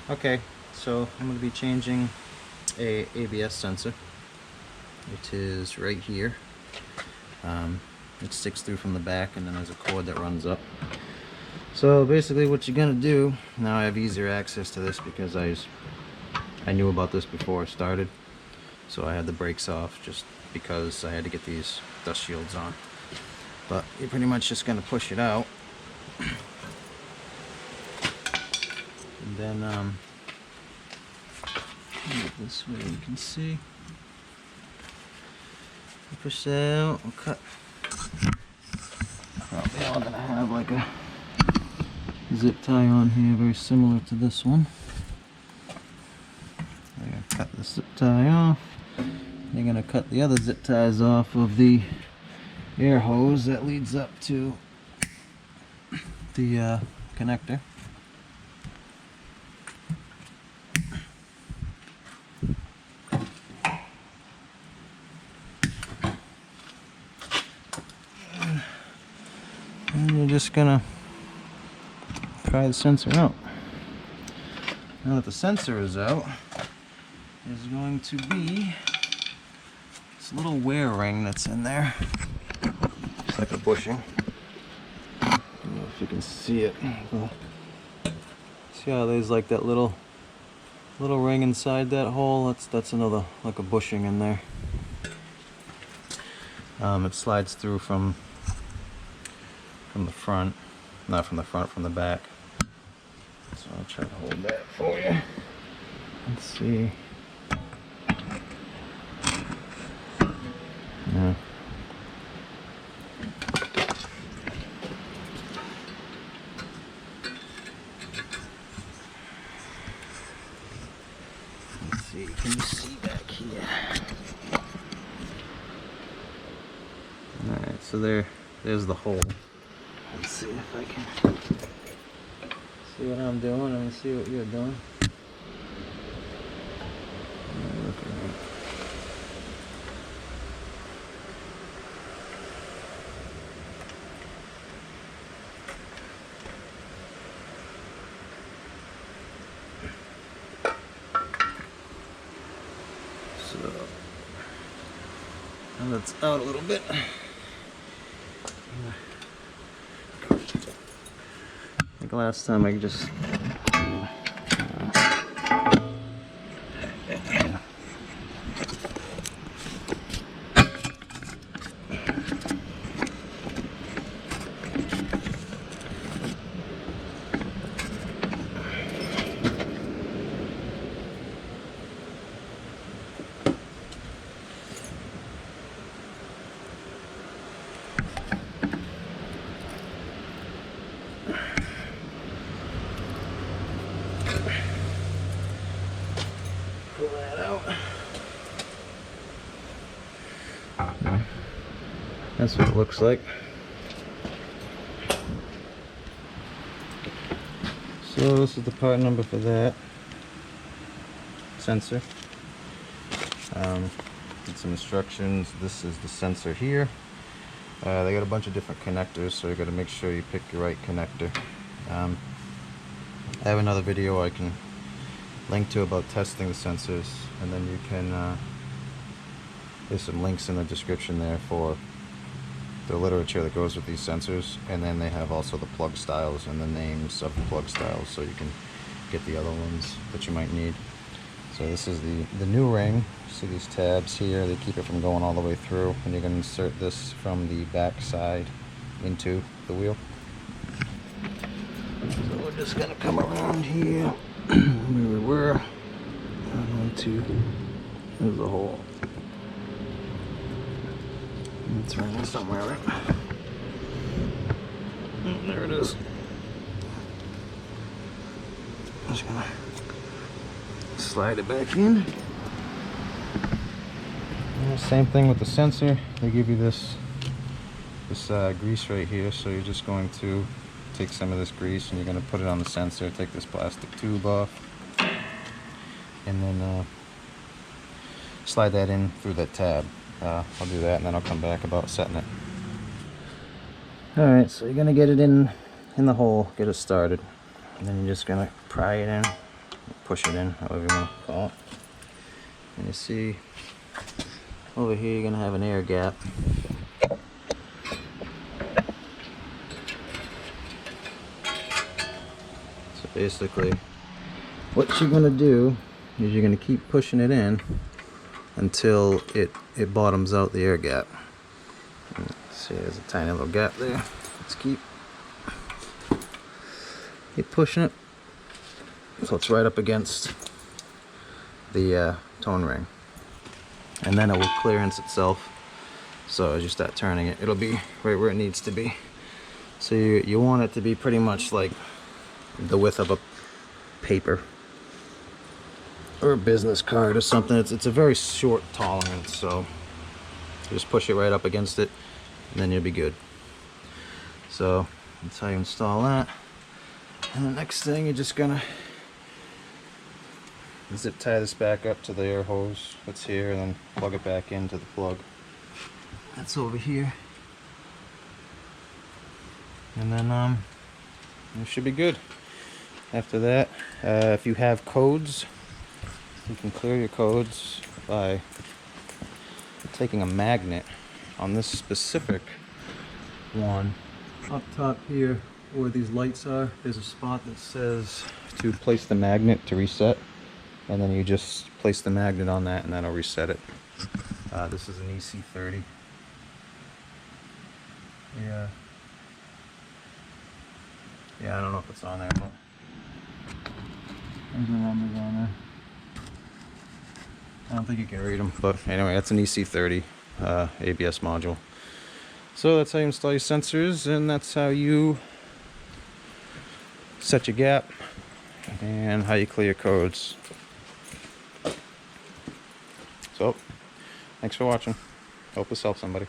Okay, so I'm going to be changing a ABS sensor. It is right here. It sticks through from the back, and then there's a cord that runs up. So basically what you're going to do, now I have easier access to this because I knew about this before I started. So I had the brakes off just because I had to get these dust shields on. But you're pretty much just going to push it out. And then this way you can see. You push that out and cut. Probably all gonna have like a zip tie on here, very similar to this one. They're gonna cut the zip tie off. They're gonna cut the other zip ties off of the air hose that leads up to the connector. And you're just gonna pry the sensor out. Now that the sensor is out, there's going to be this little wear ring that's in there. It's like a bushing. I don't know if you can see it. See how there's like that little ring inside that hole? That's another, like a bushing in there. It slides through from the front, not from the front, from the back. So I'll try to hold that for you. Let's see. Yeah. Let's see, can you see back here? Alright, so there's the hole. Let's see if I can see what I'm doing and see what you're doing. Look at that. So now that's out a little bit. Like last time I just pull that out. That's what it looks like. So this is the part number for that sensor. Get some instructions. This is the sensor here. They got a bunch of different connectors, so you got to make sure you pick your right connector. I have another video I can link to about testing the sensors, and then you can there's some links in the description there for the literature that goes with these sensors, and then they have also the plug styles and the names of the plug styles, so you can get the other ones that you might need. So this is the new ring. See these tabs here, they keep it from going all the way through, and you're going to insert this from the back side into the wheel. So we're just going to come around here where we were. I'm going to, there's a hole. It's right in somewhere, right? Oh, there it is. I'm just gonna slide it back in. And same thing with the sensor. They give you this grease right here, so you're just going to take some of this grease and you're going to put it on the sensor. Take this plastic tube off, and then slide that in through that tab. I'll do that, and then I'll come back about setting it. Alright, so you're going to get it in the hole, get it started, and then you're just going to pry it in push it in, however you want to call it. And you see over here you're going to have an air gap. So basically what you're going to do is you're going to keep pushing it in until it bottoms out the air gap. See, there's a tiny little gap there. Let's keep pushing it so it's right up against the tone ring, and then it will clearance itself. So as you start turning it, it'll be right where it needs to be. So you want it to be pretty much like the width of a paper or a business card or something. It's a very short tolerance, so just push it right up against it and then you'll be good. So that's how you install that. And the next thing, you're just gonna zip tie this back up to the air hose that's here and then plug it back into the plug that's over here, and then you should be good. After that, if you have codes, you can clear your codes by taking a magnet on this specific one. Up top here where these lights are, there's a spot that says to place the magnet to reset, and then you just place the magnet on that and that'll reset it. This is an EC30. Yeah, I don't know if it's on there, but there's the numbers on there. I don't think you can read them, but anyway, that's an EC30 ABS module. So that's how you install your sensors, and that's how you set your gap and how you clear your codes. So, thanks for watching. Hope this helps somebody.